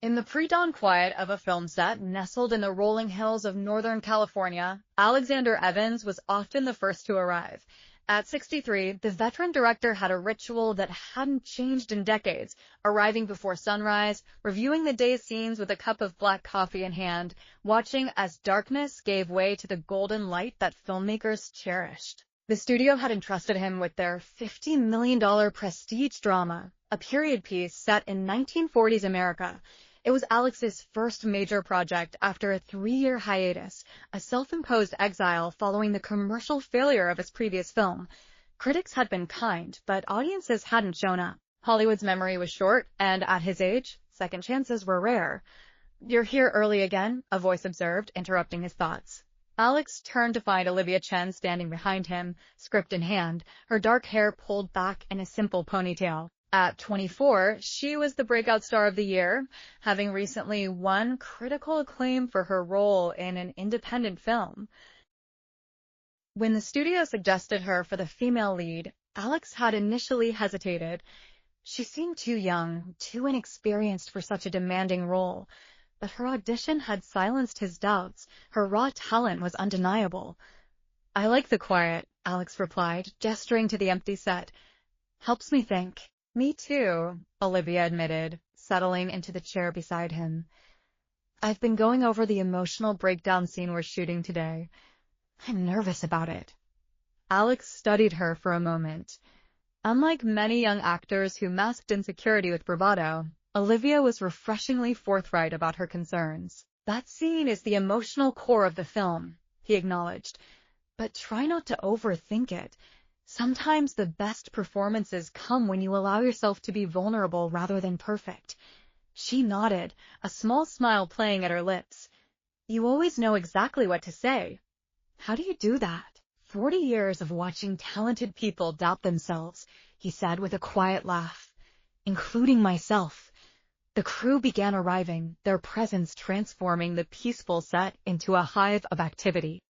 In the pre-dawn quiet of a film set nestled in the rolling hills of Northern California, Alexander Evans was often the first to arrive. At 63, the veteran director had a ritual that hadn't changed in decades, arriving before sunrise, reviewing the day's scenes with a cup of black coffee in hand, watching as darkness gave way to the golden light that filmmakers cherished. The studio had entrusted him with their $50 million prestige drama, a period piece set in 1940s America. It was Alex's first major project after a 3-year hiatus, a self-imposed exile following the commercial failure of his previous film. Critics had been kind, but audiences hadn't shown up. Hollywood's memory was short, and at his age, second chances were rare. "You're here early again," a voice observed, interrupting his thoughts. Alex turned to find Olivia Chen standing behind him, script in hand, her dark hair pulled back in a simple ponytail. At 24, she was the breakout star of the year, having recently won critical acclaim for her role in an independent film. When the studio suggested her for the female lead, Alex had initially hesitated. She seemed too young, too inexperienced for such a demanding role. But her audition had silenced his doubts. Her raw talent was undeniable. "I like the quiet," Alex replied, gesturing to the empty set. "Helps me think." "Me too," Olivia admitted, settling into the chair beside him. "I've been going over the emotional breakdown scene we're shooting today. I'm nervous about it." Alex studied her for a moment. Unlike many young actors who masked insecurity with bravado, Olivia was refreshingly forthright about her concerns. "That scene is the emotional core of the film," he acknowledged. "But try not to overthink it. Sometimes the best performances come when you allow yourself to be vulnerable rather than perfect." She nodded, a small smile playing at her lips. "You always know exactly what to say. How do you do that?" 40 years of watching talented people doubt themselves," he said with a quiet laugh. "Including myself." The crew began arriving, their presence transforming the peaceful set into a hive of activity.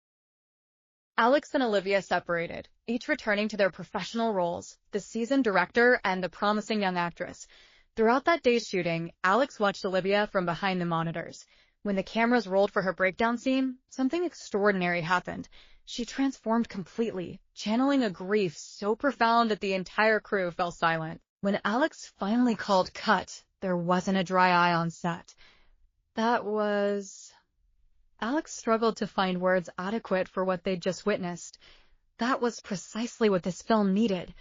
Alex and Olivia separated, each returning to their professional roles, the seasoned director and the promising young actress. Throughout that day's shooting, Alex watched Olivia from behind the monitors. When the cameras rolled for her breakdown scene, something extraordinary happened. She transformed completely, channeling a grief so profound that the entire crew fell silent. When Alex finally called cut, there wasn't a dry eye on set. That was... Alex struggled to find words adequate for what they'd just witnessed. That was precisely what this film needed.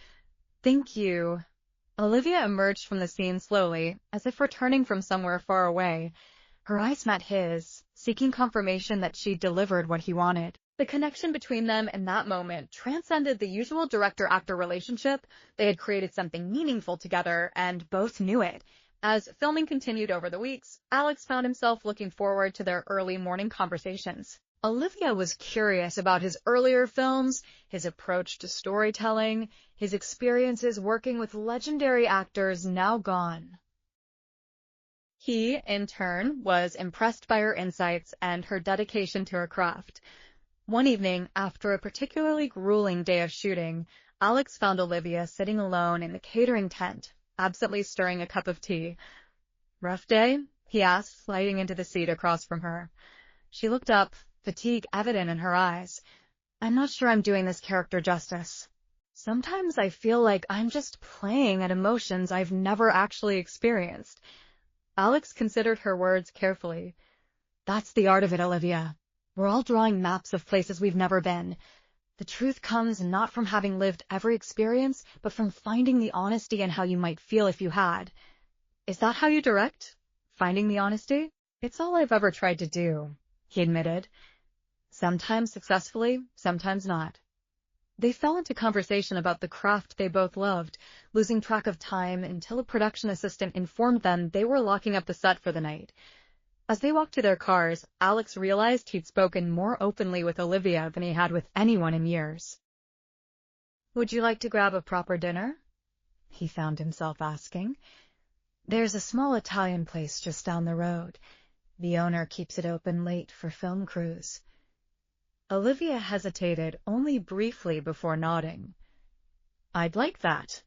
"Thank you." Olivia emerged from the scene slowly, as if returning from somewhere far away. Her eyes met his, seeking confirmation that she'd delivered what he wanted. The connection between them in that moment transcended the usual director-actor relationship. They had created something meaningful together, and both knew it. As filming continued over the weeks, Alex found himself looking forward to their early morning conversations. Olivia was curious about his earlier films, his approach to storytelling, his experiences working with legendary actors now gone. He, in turn, was impressed by her insights and her dedication to her craft. One evening, after a particularly grueling day of shooting, Alex found Olivia sitting alone in the catering tent, absently stirring a cup of tea. "Rough day?" he asked, sliding into the seat across from her. She looked up, fatigue evident in her eyes. "I'm not sure I'm doing this character justice. Sometimes I feel like I'm just playing at emotions I've never actually experienced." Alex considered her words carefully. "That's the art of it, Olivia. We're all drawing maps of places we've never been. The truth comes not from having lived every experience, but from finding the honesty in how you might feel if you had." "Is that how you direct? Finding the honesty?" "It's all I've ever tried to do," he admitted. Sometimes successfully, sometimes not. They fell into conversation about the craft they both loved, losing track of time until a production assistant informed them they were locking up the set for the night. As they walked to their cars, Alex realized he'd spoken more openly with Olivia than he had with anyone in years. "Would you like to grab a proper dinner?" he found himself asking. "There's a small Italian place just down the road. The owner keeps it open late for film crews." Olivia hesitated only briefly before nodding. "I'd like that."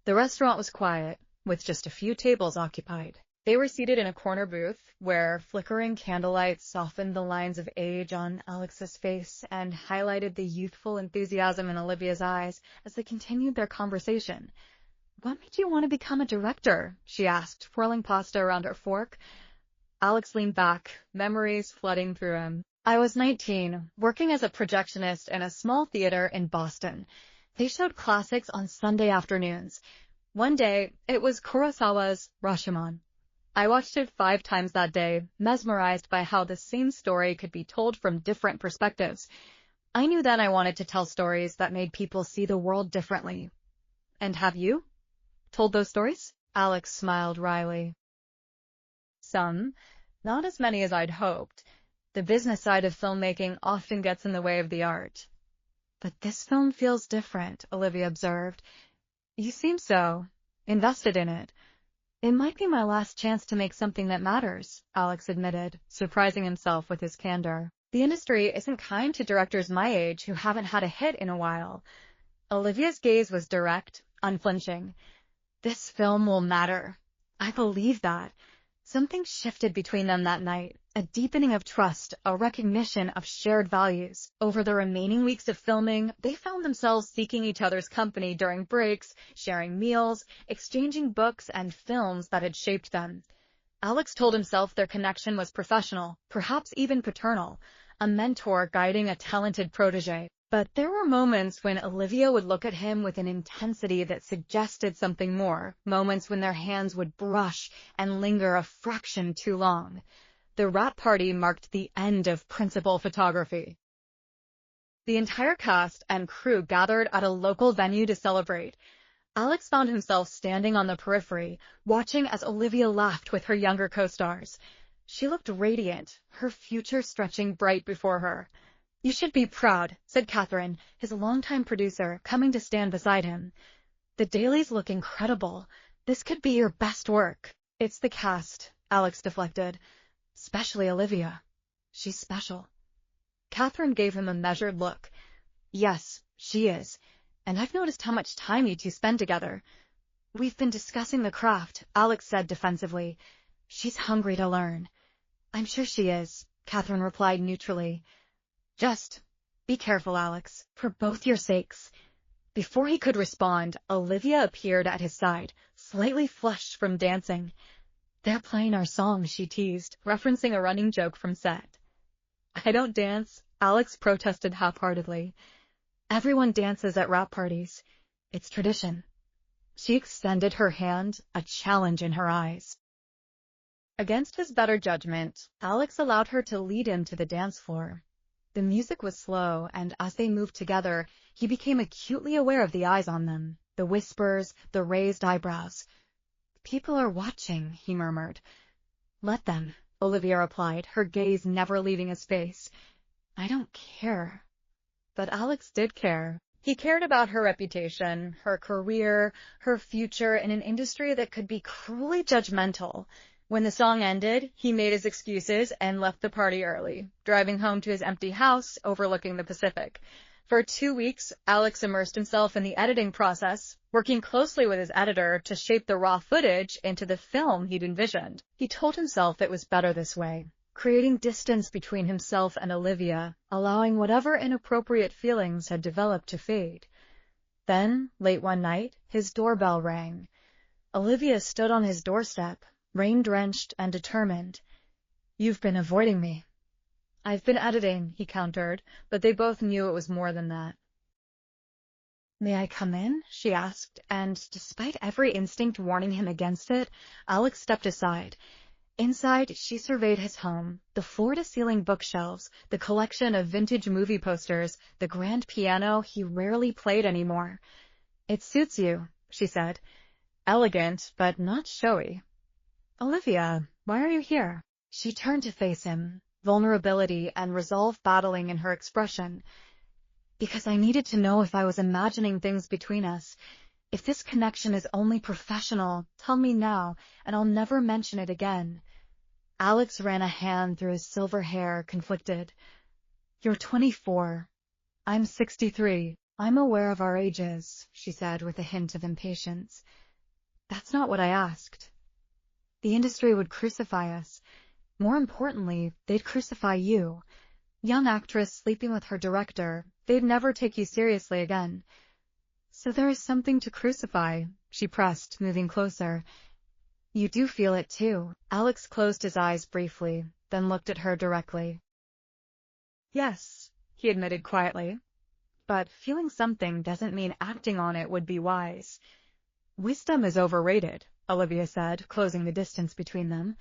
The restaurant was quiet, with just a few tables occupied. They were seated in a corner booth where flickering candlelight softened the lines of age on Alex's face and highlighted the youthful enthusiasm in Olivia's eyes as they continued their conversation. "What made you want to become a director?" she asked, twirling pasta around her fork. Alex leaned back, memories flooding through him. "I was 19, working as a projectionist in a small theater in Boston. They showed classics on Sunday afternoons. One day, it was Kurosawa's Rashomon. I watched it 5 times that day, mesmerized by how the same story could be told from different perspectives. I knew then I wanted to tell stories that made people see the world differently." "And have you told those stories?" Alex smiled wryly. "Some. Not as many as I'd hoped. The business side of filmmaking often gets in the way of the art." "But this film feels different," Olivia observed. "You seem so invested in it." "It might be my last chance to make something that matters," Alex admitted, surprising himself with his candor. "The industry isn't kind to directors my age who haven't had a hit in a while." Olivia's gaze was direct, unflinching. "This film will matter. I believe that." Something shifted between them that night, a deepening of trust, a recognition of shared values. Over the remaining weeks of filming, they found themselves seeking each other's company during breaks, sharing meals, exchanging books and films that had shaped them. Alex told himself their connection was professional, perhaps even paternal, a mentor guiding a talented protege. But there were moments when Olivia would look at him with an intensity that suggested something more, moments when their hands would brush and linger a fraction too long. The wrap party marked the end of principal photography. The entire cast and crew gathered at a local venue to celebrate. Alex found himself standing on the periphery, watching as Olivia laughed with her younger co-stars. She looked radiant, her future stretching bright before her. "You should be proud," said Catherine, his longtime producer, coming to stand beside him. "The dailies look incredible. This could be your best work." "It's the cast," Alex deflected. "Especially Olivia. She's special." Catherine gave him a measured look. "Yes, she is. And I've noticed how much time you two spend together." "We've been discussing the craft," Alex said defensively. "She's hungry to learn." "I'm sure she is," Catherine replied neutrally. "Just be careful, Alex, for both your sakes." Before he could respond, Olivia appeared at his side, slightly flushed from dancing. "They're playing our song," she teased, referencing a running joke from set. "I don't dance," Alex protested half-heartedly. "Everyone dances at wrap parties. It's tradition." She extended her hand, a challenge in her eyes. Against his better judgment, Alex allowed her to lead him to the dance floor. The music was slow, and as they moved together, he became acutely aware of the eyes on them, the whispers, the raised eyebrows. "People are watching," he murmured. "Let them," Olivia replied, her gaze never leaving his face. "I don't care." But Alex did care. He cared about her reputation, her career, her future in an industry that could be cruelly judgmental. When the song ended, he made his excuses and left the party early, driving home to his empty house overlooking the Pacific. For 2 weeks, Alex immersed himself in the editing process, working closely with his editor to shape the raw footage into the film he'd envisioned. He told himself it was better this way, creating distance between himself and Olivia, allowing whatever inappropriate feelings had developed to fade. Then, late one night, his doorbell rang. Olivia stood on his doorstep, rain-drenched and determined. "You've been avoiding me." "I've been editing," he countered, but they both knew it was more than that. "May I come in?" she asked, and despite every instinct warning him against it, Alex stepped aside. Inside, she surveyed his home, the floor-to-ceiling bookshelves, the collection of vintage movie posters, the grand piano he rarely played anymore. "It suits you," she said. "Elegant, but not showy." "Olivia, why are you here?" She turned to face him, vulnerability and resolve battling in her expression. "Because I needed to know if I was imagining things between us. If this connection is only professional, tell me now, and I'll never mention it again." Alex ran a hand through his silver hair, conflicted. "You're 24. I'm 63. I'm aware of our ages," she said with a hint of impatience. "That's not what I asked." The industry would crucify us. More importantly, they'd crucify you. Young actress sleeping with her director, they'd never take you seriously again. So there is something to crucify, she pressed, moving closer. You do feel it too. Alex closed his eyes briefly, then looked at her directly. Yes, he admitted quietly. But feeling something doesn't mean acting on it would be wise. Wisdom is overrated, Olivia said, closing the distance between them.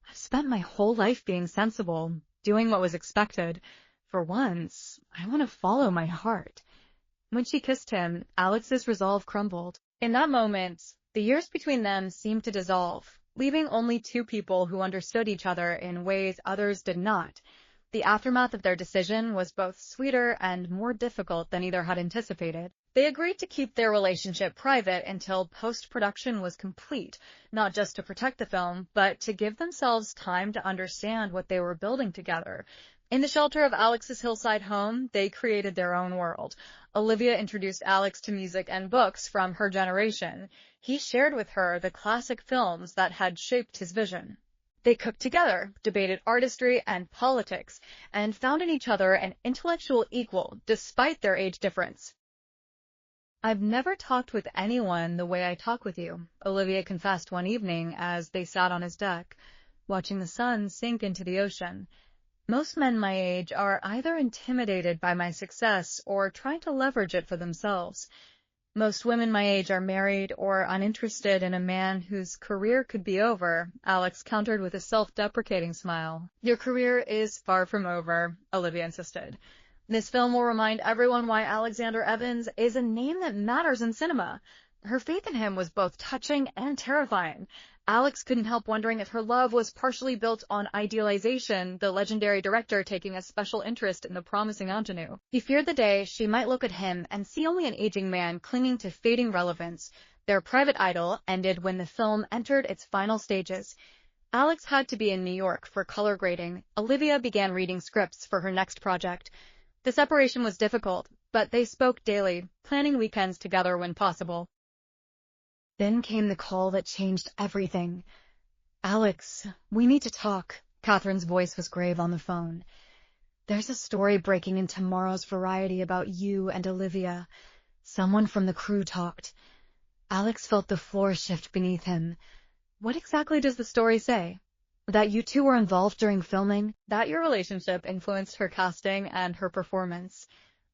I've spent my whole life being sensible, doing what was expected. For once, I want to follow my heart. When she kissed him, Alex's resolve crumbled. In that moment, the years between them seemed to dissolve, leaving only two people who understood each other in ways others did not. The aftermath of their decision was both sweeter and more difficult than either had anticipated. They agreed to keep their relationship private until post-production was complete, not just to protect the film, but to give themselves time to understand what they were building together. In the shelter of Alex's hillside home, they created their own world. Olivia introduced Alex to music and books from her generation. He shared with her the classic films that had shaped his vision. They cooked together, debated artistry and politics, and found in each other an intellectual equal, despite their age difference. I've never talked with anyone the way I talk with you, Olivia confessed one evening as they sat on his deck, watching the sun sink into the ocean. Most men my age are either intimidated by my success or trying to leverage it for themselves. Most women my age are married or uninterested in a man whose career could be over, Alex countered with a self-deprecating smile. Your career is far from over, Olivia insisted. This film will remind everyone why Alexander Evans is a name that matters in cinema. Her faith in him was both touching and terrifying. Alex couldn't help wondering if her love was partially built on idealization, the legendary director taking a special interest in the promising ingenue. He feared the day she might look at him and see only an aging man clinging to fading relevance. Their private idyll ended when the film entered its final stages. Alex had to be in New York for color grading. Olivia began reading scripts for her next project. The separation was difficult, but they spoke daily, planning weekends together when possible. Then came the call that changed everything. Alex, we need to talk. Catherine's voice was grave on the phone. There's a story breaking in tomorrow's Variety about you and Olivia. Someone from the crew talked. Alex felt the floor shift beneath him. What exactly does the story say? That you two were involved during filming? That your relationship influenced her casting and her performance?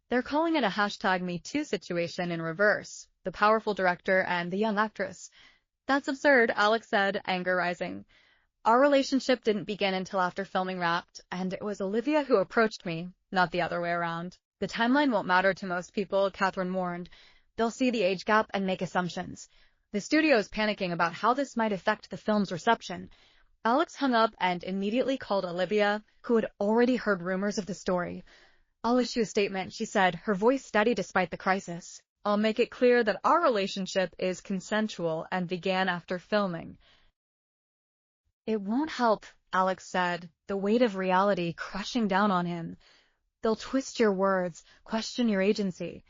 They're calling it a #MeToo situation in reverse, the powerful director and the young actress. That's absurd, Alex said, anger rising. Our relationship didn't begin until after filming wrapped, and it was Olivia who approached me, not the other way around. The timeline won't matter to most people, Catherine warned. They'll see the age gap and make assumptions. The studio's panicking about how this might affect the film's reception. Alex hung up and immediately called Olivia, who had already heard rumors of the story. I'll issue a statement, she said, her voice steady despite the crisis. I'll make it clear that our relationship is consensual and began after filming. It won't help, Alex said, the weight of reality crushing down on him. They'll twist your words, question your agency.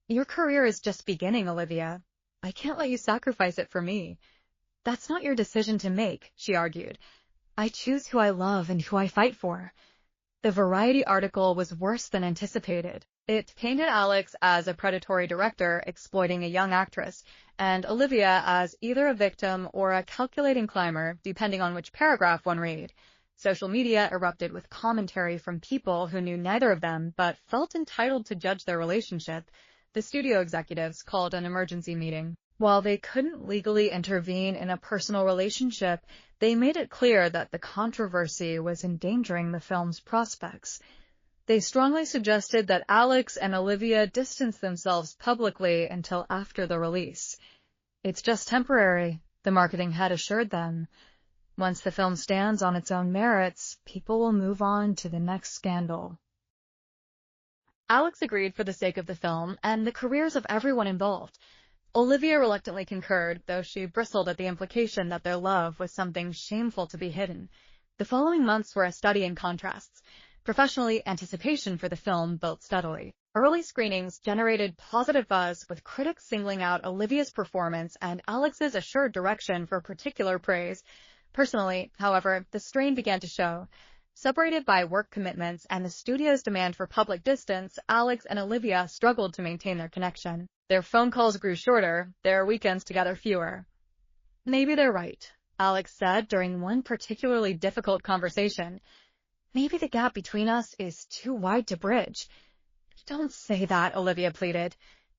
Your career is just beginning, Olivia. I can't let you sacrifice it for me. That's not your decision to make, she argued. I choose who I love and who I fight for. The Variety article was worse than anticipated. It painted Alex as a predatory director exploiting a young actress, and Olivia as either a victim or a calculating climber, depending on which paragraph one read. Social media erupted with commentary from people who knew neither of them but felt entitled to judge their relationship. The studio executives called an emergency meeting. While they couldn't legally intervene in a personal relationship, they made it clear that the controversy was endangering the film's prospects. They strongly suggested that Alex and Olivia distance themselves publicly until after the release. It's just temporary, the marketing head assured them. Once the film stands on its own merits, people will move on to the next scandal. Alex agreed for the sake of the film and the careers of everyone involved. Olivia reluctantly concurred, though she bristled at the implication that their love was something shameful to be hidden. The following months were a study in contrasts. Professionally, anticipation for the film built steadily. Early screenings generated positive buzz, with critics singling out Olivia's performance and Alex's assured direction for particular praise. Personally, however, the strain began to show. Separated by work commitments and the studio's demand for public distance, Alex and Olivia struggled to maintain their connection. Their phone calls grew shorter, their weekends together fewer. "Maybe they're right," Alex said during one particularly difficult conversation. "Maybe the gap between us is too wide to bridge." "Don't say that," Olivia pleaded.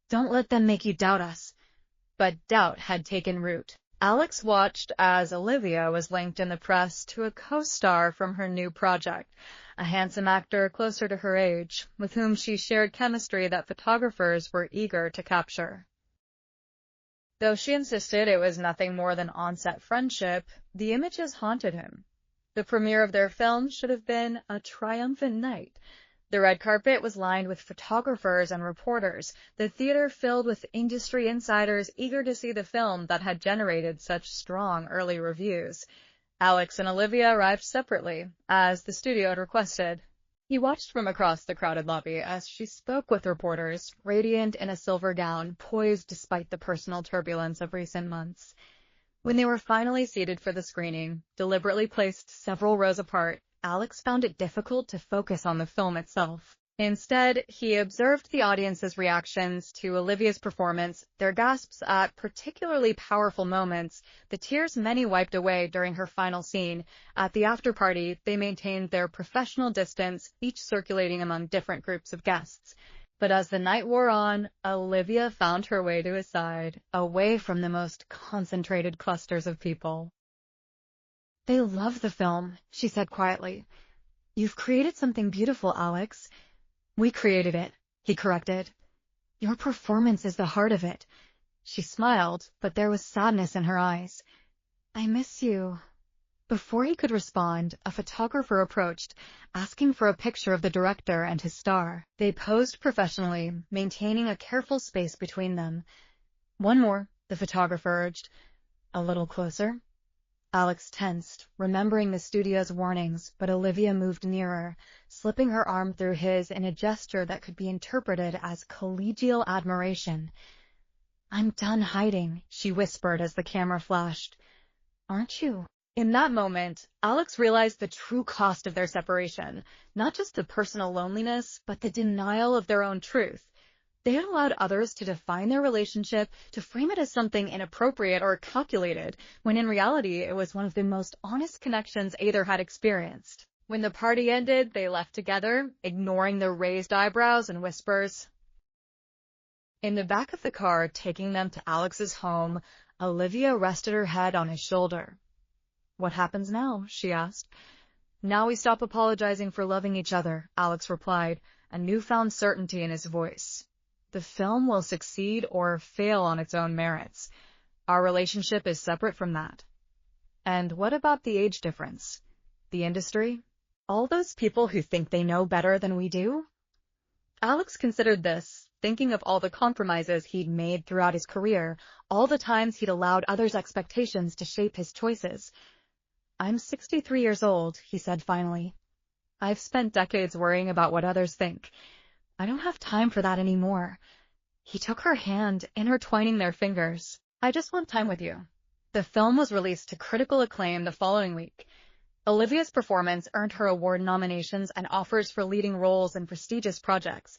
"Don't let them make you doubt us." But doubt had taken root. Alex watched as Olivia was linked in the press to a co-star from her new project, a handsome actor closer to her age, with whom she shared chemistry that photographers were eager to capture. Though she insisted it was nothing more than on-set friendship, the images haunted him. The premiere of their film should have been a triumphant night. The red carpet was lined with photographers and reporters, the theater filled with industry insiders eager to see the film that had generated such strong early reviews. Alex and Olivia arrived separately, as the studio had requested. He watched from across the crowded lobby as she spoke with reporters, radiant in a silver gown, poised despite the personal turbulence of recent months. When they were finally seated for the screening, deliberately placed several rows apart, Alex found it difficult to focus on the film itself. Instead, he observed the audience's reactions to Olivia's performance, their gasps at particularly powerful moments, the tears many wiped away during her final scene. At the after-party, they maintained their professional distance, each circulating among different groups of guests. But as the night wore on, Olivia found her way to his side, away from the most concentrated clusters of people. "They love the film," she said quietly. "You've created something beautiful, Alex." "We created it," he corrected. "Your performance is the heart of it." She smiled, but there was sadness in her eyes. "I miss you." Before he could respond, a photographer approached, asking for a picture of the director and his star. They posed professionally, maintaining a careful space between them. "One more," the photographer urged. "A little closer." Alex tensed, remembering the studio's warnings, but Olivia moved nearer, slipping her arm through his in a gesture that could be interpreted as collegial admiration. "I'm done hiding," she whispered as the camera flashed. "Aren't you?" In that moment, Alex realized the true cost of their separation, not just the personal loneliness, but the denial of their own truth. They had allowed others to define their relationship, to frame it as something inappropriate or calculated, when in reality it was one of the most honest connections either had experienced. When the party ended, they left together, ignoring the raised eyebrows and whispers. In the back of the car, taking them to Alex's home, Olivia rested her head on his shoulder. "What happens now?" she asked. "Now we stop apologizing for loving each other," Alex replied, a newfound certainty in his voice. "The film will succeed or fail on its own merits. Our relationship is separate from that." "And what about the age difference? The industry? All those people who think they know better than we do?" Alex considered this, thinking of all the compromises he'd made throughout his career, all the times he'd allowed others' expectations to shape his choices. "I'm 63 years old," he said finally. "I've spent decades worrying about what others think. I don't have time for that anymore." He took her hand, intertwining their fingers. "I just want time with you." The film was released to critical acclaim the following week. Olivia's performance earned her award nominations and offers for leading roles in prestigious projects.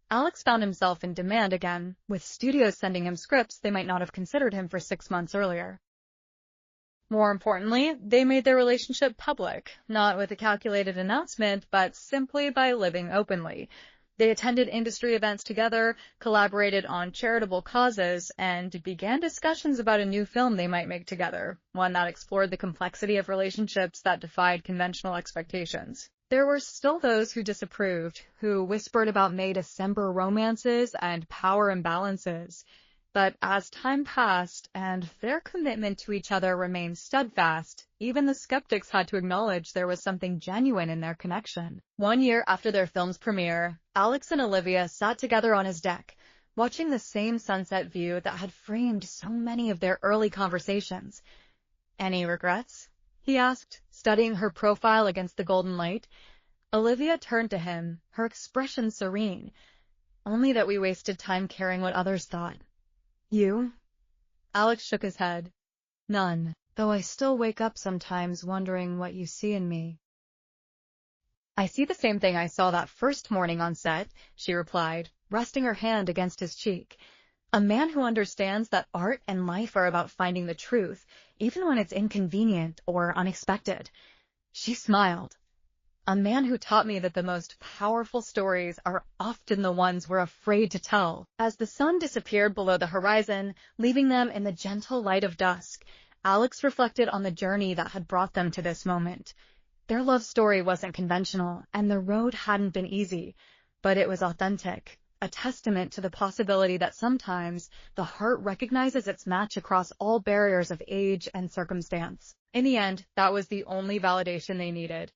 Alex found himself in demand again, with studios sending him scripts they might not have considered him for 6 months earlier. More importantly, they made their relationship public, not with a calculated announcement, but simply by living openly. They attended industry events together, collaborated on charitable causes, and began discussions about a new film they might make together, one that explored the complexity of relationships that defied conventional expectations. There were still those who disapproved, who whispered about May-December romances and power imbalances. But as time passed and their commitment to each other remained steadfast, even the skeptics had to acknowledge there was something genuine in their connection. 1 year after their film's premiere, Alex and Olivia sat together on his deck, watching the same sunset view that had framed so many of their early conversations. "Any regrets?" he asked, studying her profile against the golden light. Olivia turned to him, her expression serene. "Only that we wasted time caring what others thought." "You?" Alex shook his head. "None." though I still wake up sometimes wondering what you see in me. I see the same thing I saw that first morning on set, she replied, resting her hand against his cheek. A man who understands that art and life are about finding the truth, even when it's inconvenient or unexpected. She smiled. A man who taught me that the most powerful stories are often the ones we're afraid to tell. As the sun disappeared below the horizon, leaving them in the gentle light of dusk, Alex reflected on the journey that had brought them to this moment. Their love story wasn't conventional, and the road hadn't been easy, but it was authentic, a testament to the possibility that sometimes the heart recognizes its match across all barriers of age and circumstance. In the end, that was the only validation they needed.